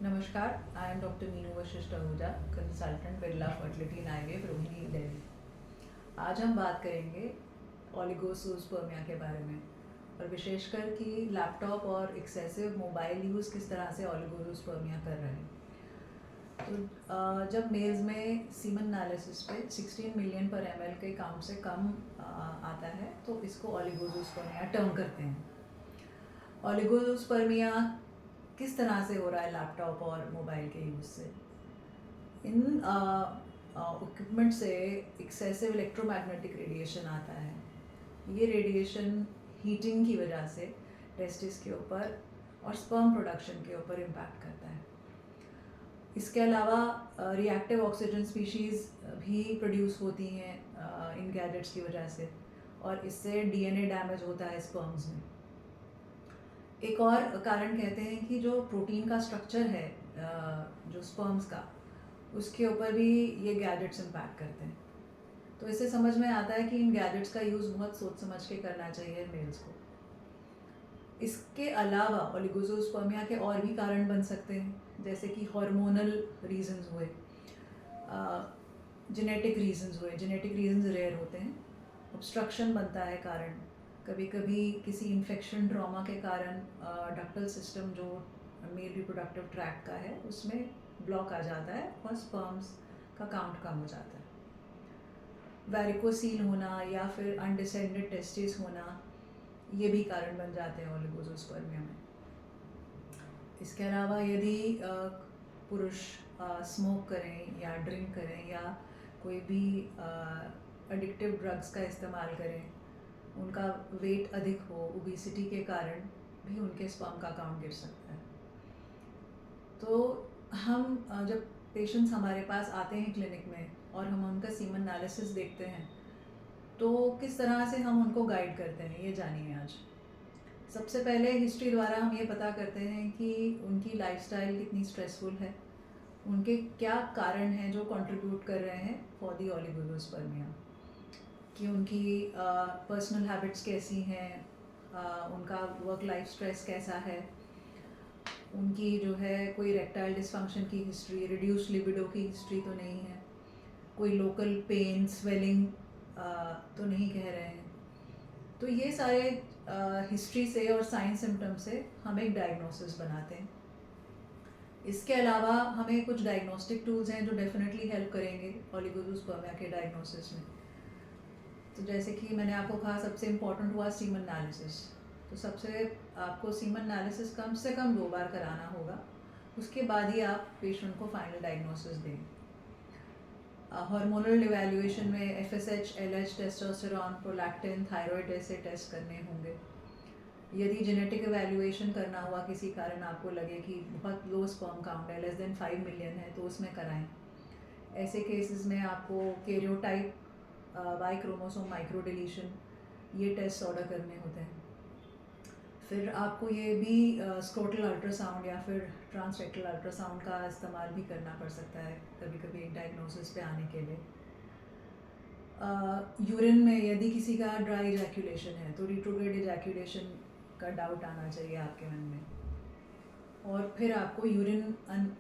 नमस्कार, I am doctor Meenu Vashishtha Ahuja, consultant Birla fertility in IVF, Rohini, Delhi. आज हम बात करेंगे ओलिगोजूस्पर्मिया के बारे में, और विशेषकर कि लैपटॉप और एक्सेसिव मोबाइल यूज़ किस तरह से ओलिगोजूस्पर्मिया कर रहे हैं। तो जब मेल्स में सीमन एनालिसिस पे 16 मिलियन पर ml के काउंट से कम आता है तो इसको ओलिगोजूस्पर्मिया टर्म करते हैं। ओलिगोजूस्पर्मिया किस तरह से हो रहा है लैपटॉप और मोबाइल के यूज़ से? इन इक्विपमेंट से एक्सेसिव इलेक्ट्रोमैग्नेटिक रेडिएशन आता है। ये रेडिएशन हीटिंग की वजह से टेस्टिस के ऊपर और स्पर्म प्रोडक्शन के ऊपर इम्पैक्ट करता है। इसके अलावा रिएक्टिव ऑक्सीजन स्पीशीज़ भी प्रोड्यूस होती हैं इन गैजेट्स की वजह से, और इससे डीएनए डैमेज होता है स्पर्म्स में। एक और कारण कहते हैं कि जो प्रोटीन का स्ट्रक्चर है जो स्पर्म्स का, उसके ऊपर भी ये गैजेट्स इम्पैक्ट करते हैं। तो इससे समझ में आता है कि इन गैजेट्स का यूज़ बहुत सोच समझ के करना चाहिए मेल्स को। इसके अलावा ओलिगोजूस्पर्मिया के और भी कारण बन सकते हैं, जैसे कि हार्मोनल रीजंस हुए, जेनेटिक रीजंस हुए। जेनेटिक रीजंस रेयर होते हैं। ऑब्स्ट्रक्शन बनता है कारण, कभी कभी किसी इन्फेक्शन ट्रॉमा के कारण डक्टल सिस्टम जो मेल रिप्रोडक्टिव ट्रैक्ट का है उसमें ब्लॉक आ जाता है और स्पर्म्स का काउंट कम हो जाता है। वैरिकोसील होना या फिर अनडिसेंडेड टेस्टिस होना, ये भी कारण बन जाते हैं ओलिगोजूस्पर्मिया में। इसके अलावा यदि पुरुष स्मोक करें या ड्रिंक करें या कोई भी एडिक्टिव ड्रग्स का इस्तेमाल करें, उनका वेट अधिक हो, ओबेसिटी के कारण भी उनके स्पर्म का काउंट गिर सकता है। तो हम जब पेशेंट्स हमारे पास आते हैं क्लिनिक में और हम उनका सीमन एनालिसिस देखते हैं, तो किस तरह से हम उनको गाइड करते हैं ये जानिए आज। सबसे पहले हिस्ट्री द्वारा हम ये पता करते हैं कि उनकी लाइफस्टाइल कितनी स्ट्रेसफुल है, उनके क्या कारण हैं जो कंट्रीब्यूट कर रहे हैं फॉर दी ओलिगोजूस्पर्मिया, कि उनकी पर्सनल हैबिट्स कैसी हैं, उनका वर्क लाइफ स्ट्रेस कैसा है, उनकी जो है कोई रेक्टाइल डिसफंक्शन की हिस्ट्री, रिड्यूस लिबिडो की हिस्ट्री तो नहीं है, कोई लोकल पेन स्वेलिंग तो नहीं कह रहे हैं। तो ये सारे हिस्ट्री से और साइन सिम्टम से हम एक डायग्नोसिस बनाते हैं। इसके अलावा हमें कुछ डायग्नोस्टिक टूल्स हैं जो डेफिनेटली हेल्प करेंगे ओलिगोजूस्पर्मिया के डायग्नोसिस में। तो जैसे कि मैंने आपको कहा, सबसे इम्पॉर्टेंट हुआ सीमन एनालिसिस। तो सबसे आपको सीमन एनालिसिस कम से कम 2 बार कराना होगा, उसके बाद ही आप पेशेंट को फाइनल डायग्नोसिस दें। हार्मोनल इवैल्यूएशन में FSH, LH, testosterone, prolactin, thyroid जैसे टेस्ट करने होंगे। यदि जेनेटिक इवैल्यूएशन करना हुआ, किसी कारण आपको लगे कि बहुत लो स्पर्म काउंट है, लेस देन 5 मिलियन है, तो उसमें कराएं। ऐसे केसेस में आपको karyotype, Y chromosome micro deletion, ये टेस्ट ऑर्डर करने होते हैं। फिर आपको ये भी स्क्रोटल अल्ट्रासाउंड या फिर ट्रांसरेक्टल अल्ट्रासाउंड का इस्तेमाल भी करना पड़ सकता है कभी कभी एक डायग्नोसिस पे आने के लिए। यूरिन में यदि किसी का ड्राई इजैक्यूलेशन है तो रिट्रोग्रेड इजैक्यूलेशन का डाउट आना चाहिए आपके मन में, और फिर आपको यूरिन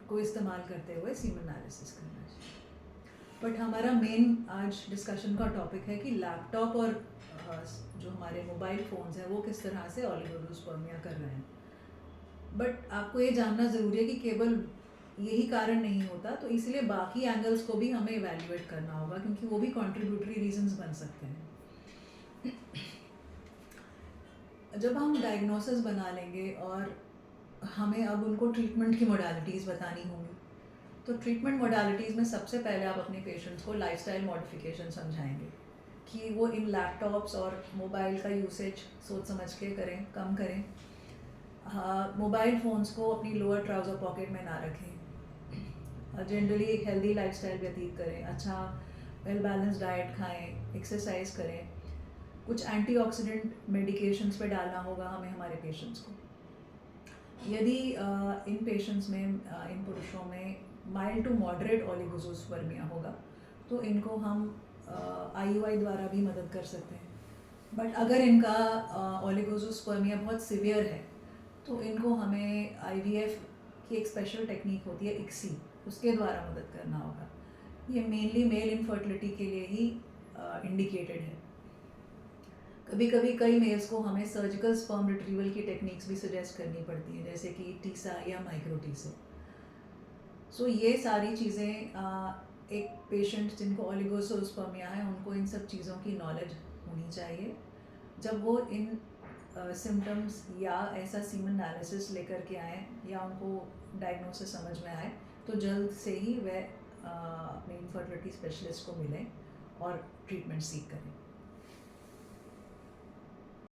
को इस्तेमाल करते हुए सीमन एनालिसिस करना चाहिए। बट हमारा मेन आज डिस्कशन का टॉपिक है कि लैपटॉप और जो हमारे मोबाइल फ़ोन्स हैं वो किस तरह से ओलिगोजूस्पर्मिया कर रहे हैं। बट आपको ये जानना ज़रूरी है कि केवल यही कारण नहीं होता, तो इसलिए बाकी एंगल्स को भी हमें इवैल्यूएट करना होगा, क्योंकि वो भी कंट्रीब्यूटरी रीजंस बन सकते हैं। जब हम डायग्नोसिस बना लेंगे और हमें अब उनको ट्रीटमेंट की मोडालिटीज़ बतानी होंगी, तो ट्रीटमेंट मोडालिटीज़ में सबसे पहले आप अपने पेशेंट्स को लाइफस्टाइल मॉडिफिकेशन समझाएंगे कि वो इन लैपटॉप्स और मोबाइल का यूसेज सोच समझ के करें, कम करें। मोबाइल फ़ोन्स को अपनी लोअर ट्राउज़र पॉकेट में ना रखें। जनरली एक हेल्दी लाइफस्टाइल व्यतीत करें, अच्छा वेल बैलेंस डाइट खाएं, एक्सरसाइज करें। कुछ एंटीऑक्सीडेंट मेडिकेशंस पे डालना होगा हमें हमारे पेशेंट्स को। यदि इन पेशेंट्स में, इन पुरुषों में माइल्ड टू मॉडरेट ओलिगोजूस्पर्मिया होगा तो इनको हम आईयूआई द्वारा भी मदद कर सकते हैं। बट अगर इनका ओलिगोजूस्पर्मिया बहुत सिवियर है तो इनको हमें आईवीएफ कि एक स्पेशल टेक्निक होती है इक्सी, उसके द्वारा मदद करना होगा। ये मेनली मेल इनफर्टिलिटी के लिए ही इंडिकेटेड है। कभी कभी कई मेल्स को हमें सर्जिकल स्पर्म रिट्रीवल की टेक्निक्स भी सजेस्ट करनी पड़ती हैं, जैसे कि टीसा या माइक्रो टीसे। सो ये सारी चीज़ें एक पेशेंट जिनको ओलिगोसोस्पर्मिया है उनको इन सब चीज़ों की नॉलेज होनी चाहिए। जब वो इन सिम्टम्स या ऐसा सीमन एनालिसिस लेकर के आए या उनको डायग्नोसिस समझ में आए तो जल्द से ही वह अपने इनफर्टिलिटी स्पेशलिस्ट को मिलें और ट्रीटमेंट सीख करें।